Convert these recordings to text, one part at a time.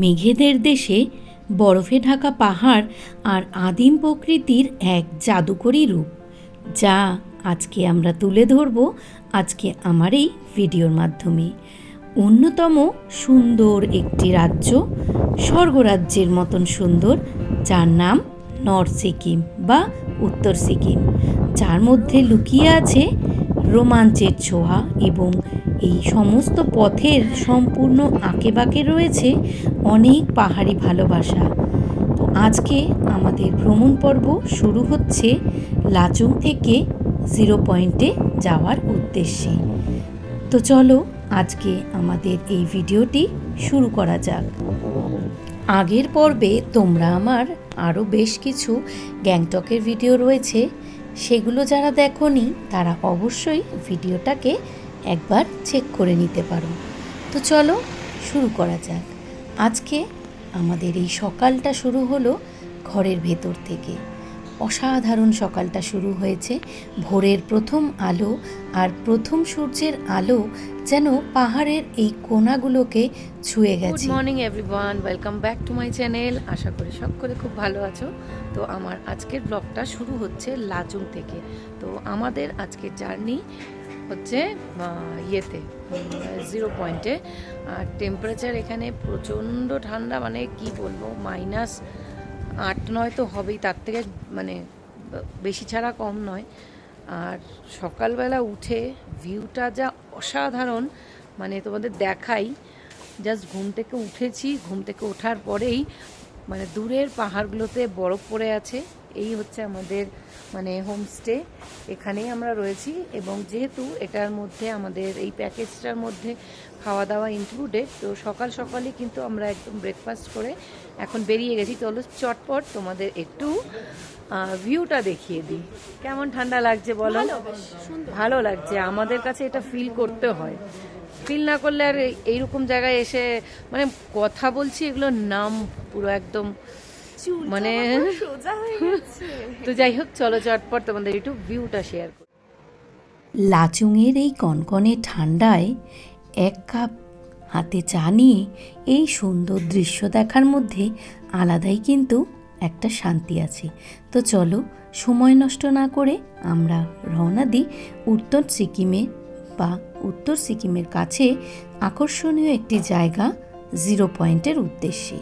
মেঘেদের দেশে বরফে ঢাকা পাহাড় আর আদিম প্রকৃতির এক জাদুকরী রূপ, যা আজকে আমরা তুলে ধরব আজকে আমার এই ভিডিওর মাধ্যমে। অন্যতম সুন্দর একটি রাজ্য, স্বর্গরাজ্যের মতন সুন্দর, যার নাম নর্থ সিকিম বা উত্তর সিকিম, যার মধ্যে লুকিয়ে আছে রোমাঞ্চের ছোঁয়া এবং এই সমস্ত পথের সম্পূর্ণ আঁকেবাঁকে রয়েছে অনেক পাহাড়ি ভালোবাসা। তো আজকে আমাদের ভ্রমণ পর্ব শুরু হচ্ছে লাচুং থেকে 0 পয়েন্টে যাওয়ার উদ্দেশ্যে। তো চলো আজকে আমাদের এই ভিডিওটি শুরু করা যাক। আগের পর্বে তোমরা আমার আরও বেশ কিছু গ্যাংটকের ভিডিও রয়েছে, সেগুলো যারা দেখোনি তারা অবশ্যই ভিডিওটাকে একবার চেক করে নিতে পারো। তো চলো শুরু করা যাক। আজকে আমাদের এই সকালটা শুরু হলো ঘরের ভেতর থেকে। অসাধারণ সকালটা শুরু হয়েছে। ভোরের প্রথম আলো আর প্রথম সূর্যের আলো যেন পাহাড়ের এই কোণাগুলোকে ছুঁয়ে গেছে। Good morning everyone, welcome back to my channel. আশা করি সকলে খুব ভালো আছো। তো আমার আজকের ব্লগটা শুরু হচ্ছে লাচুং থেকে। তো আমাদের আজকের জার্নি হচ্ছে 0 পয়েন্টে। আর টেম্পারেচার এখানে প্রচণ্ড ঠান্ডা, মানে কি বলবো, -8-9 তো হবেই, তার থেকে মানে বেশি ছাড়া কম নয়। আর সকালবেলা উঠে ভিউটা যা অসাধারণ, মানে তোমাদের দেখাই। জাস্ট ঘুম থেকে উঠেছি, ঘুম থেকে ওঠার পরেই মানে দূরের পাহাড়গুলোতে বরফ পড়ে আছে। এই হচ্ছে আমাদের মানে হোমস্টে, এখানেই আমরা রয়েছি। এবং যেহেতু এটার মধ্যে আমাদের এই প্যাকেজটার মধ্যে খাওয়া দাওয়া ইনক্লুডেড, তো সকাল সকালই কিন্তু আমরা একদম ব্রেকফাস্ট করে এখন বেরিয়ে গেছি। চলো চটপট তোমাদের একটু ভিউটা দেখিয়ে দিই। কেমন ঠান্ডা লাগছে বলো? ভালো লাগছে। আমাদের কাছে এটা ফিল করতে হয়, ফিল না করলে আর এইরকম জায়গায় এসে মানে কথা বলছি, এগুলোর নাম পুরো একদম মানে তো যাই হোক, চলো চটপট তোমাদের একটু ভিউটা শেয়ার করি। লাচুংয়ের এই কনকনে ঠান্ডায় 1 কাপ হাতে চা নিয়ে এই সুন্দর দৃশ্য দেখার মধ্যে আলাদাই কিন্তু একটা শান্তি আছে। তো চলো সময় নষ্ট না করে আমরা রওনা দিই উত্তর সিকিমে বা উত্তর সিকিমের কাছে আকর্ষণীয় একটি জায়গা 0 পয়েন্টের উদ্দেশ্যে।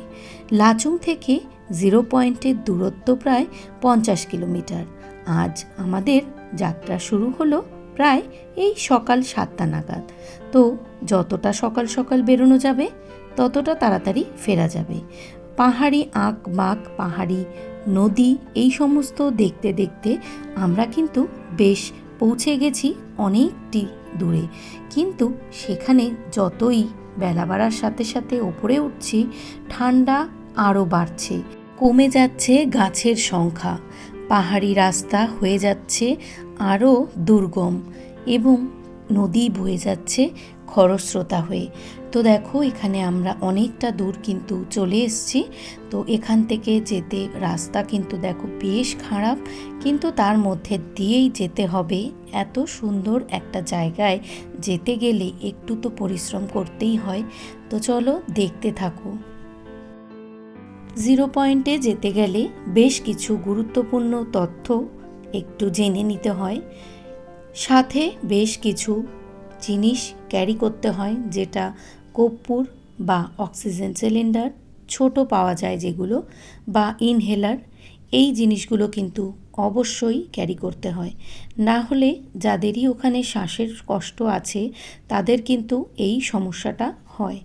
লাচুং থেকে 0 পয়েন্টের দূরত্ব প্রায় 50 কিলোমিটার। আজ আমাদের যাত্রা শুরু হলো প্রায় এই সকাল 7টা নাগাদ। তো যতটা সকাল সকাল বেরোনো যাবে ততটা তাড়াতাড়ি ফেরা যাবে। পাহাড়ি আঁক বাঁক, পাহাড়ি নদী, এই সমস্ত দেখতে দেখতে আমরা কিন্তু বেশ পৌঁছে গেছি অনেকটি দূরে। কিন্তু সেখানে যতই বেলা বাড়ার সাথে সাথে ওপরে উঠছি, ঠান্ডা আরও বাড়ছে, কমে যাচ্ছে গাছের সংখ্যা, পাহাড়ি রাস্তা হয়ে যাচ্ছে আরও দুর্গম এবং নদী বয়ে যাচ্ছে খরস্রোতা হয়ে। তো দেখো এখানে আমরা অনেকটা দূর কিন্তু চলে এসেছি। তো এখান থেকে যেতে রাস্তা কিন্তু দেখো বেশ খারাপ, কিন্তু তার মধ্যে দিয়েই যেতে হবে। এত সুন্দর একটা জায়গায় যেতে গেলে একটু তো পরিশ্রম করতেই হয়। তো চলো দেখতে থাকো। 0 পয়েন্টে যেতে গেলে বেশ কিছু গুরুত্বপূর্ণ তথ্য একটু জেনে নিতে হয়। সাথে বেশ কিছু জিনিস ক্যারি করতে হয়, যেটা কর্পূর বা অক্সিজেন সিলিন্ডার, ছোট পাওয়া যায় যেগুলো, বা ইনহেলার, এই জিনিসগুলো কিন্তু অবশ্যই ক্যারি করতে হয়। না হলে যাদেরই ওখানে শ্বাসের কষ্ট আছে তাদের কিন্তু এই সমস্যাটা হয়।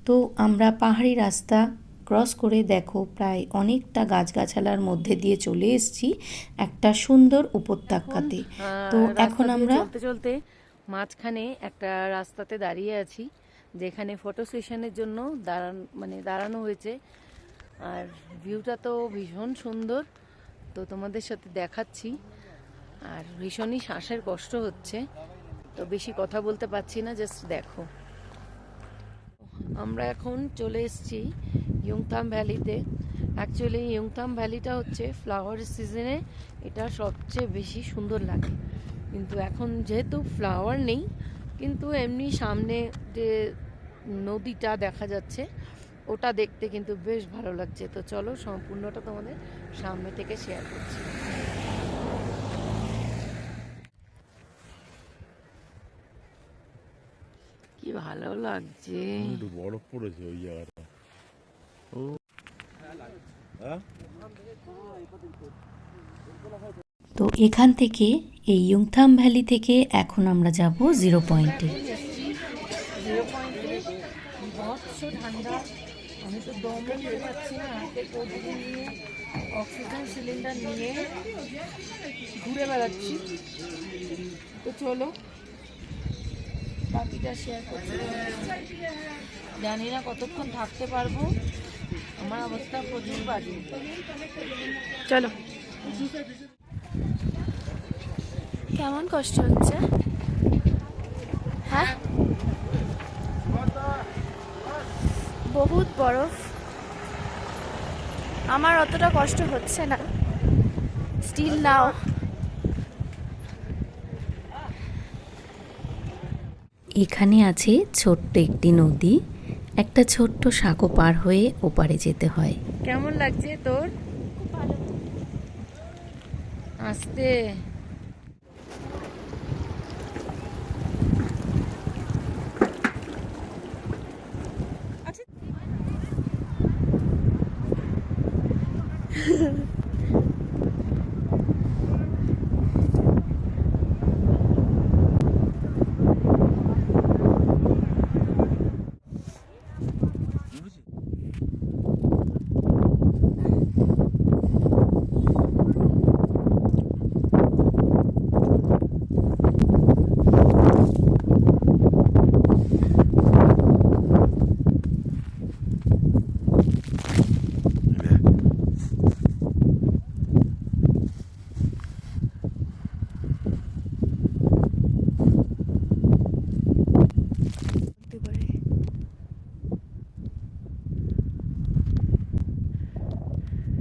তো আমরা পাহাড়ি রাস্তা ক্রস করে দেখো প্রায় অনেকটা গাছগাছালার মধ্যে দিয়ে চলে এসেছি একটা সুন্দর উপত্যকাতে। তো এখন আমরা চলতে চলতে মাঝখানে একটা রাস্তাতে দাঁড়িয়ে আছি, যেখানে ফটো সেশনের জন্য দাঁড়ানো হয়েছে। আর ভিউটা তো ভীষণ সুন্দর, তো তোমাদের সাথে দেখাচ্ছি। আর ভীষণই শ্বাসের কষ্ট হচ্ছে, তো বেশি কথা বলতে পারছি না, জাস্ট দেখো। আমরা এখন চলে এসেছি ইয়ুংথাম ভ্যালিতে। অ্যাকচুয়ালি ইয়ুংথাম ভ্যালিটা হচ্ছে ফ্লাওয়ার সিজনে এটা সবচেয়ে বেশি সুন্দর লাগে, কিন্তু এখন যেহেতু ফ্লাওয়ার নেই, কিন্তু এমনি সামনে যে নদীটা দেখা যাচ্ছে, ওটা দেখতে কিন্তু বেশ ভালো লাগছে। তো চলো সম্পূর্ণটা তোমাদের সামনে থেকে শেয়ার করছি। কি ভালো লাগছে। একটু বরফ পড়েছে ওই জায়গাটা। ও হ্যাঁ তো এখান থেকে এই ইয়ংথাম ভ্যালি থেকে এখন আমরা যাব 0 পয়েন্টে। 0 পয়েন্টে বৎস ঠান্ডা, আমি তো দমও নিতে পারছি না, হাতে কোট নিয়ে অক্সিজেন সিলিন্ডার নিয়ে ঘুরে বেড়াচ্ছি। তো চলো বাকিটা শেয়ার করছি। জানি না কতক্ষণ থাকতে পারবো, আমার অবস্থা প্রচুর বাজে। চলো। কেমন কষ্ট হচ্ছে? হ্যাঁ, বহুত বরফ। আমার অতটা কষ্ট হচ্ছে না, স্টিল নাও। এখানে আছে ছোট্ট একটি নদী, একটা ছোট্ট সাঁকো পার হয়ে ওপারে যেতে হয়। কেমন লাগছে তোর? আসতে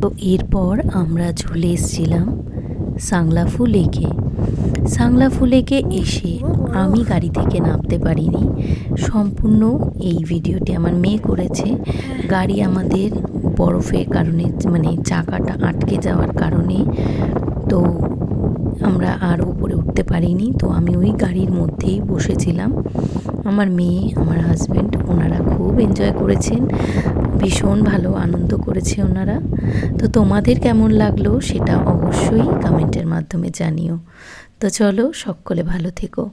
তো এরপর আমরা চলে এসেছিলাম সাংলাফু লেকে। সাংলাফু লেকে এসে আমি গাড়ি থেকে নামতে পারিনি, সম্পূর্ণ এই ভিডিওটি আমার মেয়ে করেছে। গাড়ি আমাদের বরফের কারণে মানে চাকাটা আটকে যাওয়ার কারণে তো আমরা আর উপরে উঠতে পারিনি। তো আমি ওই গাড়ির মধ্যেই বসেছিলাম। আমার মেয়ে, আমার হাজব্যান্ড, ওনারা খুব এনজয় করেছেন, ভীষণ ভালো আনন্দ করেছে ওনারা। তো তোমাদের কেমন লাগলো সেটা অবশ্যই কমেন্টের মাধ্যমে জানিও। তো চলো, সকলে ভালো থেকো।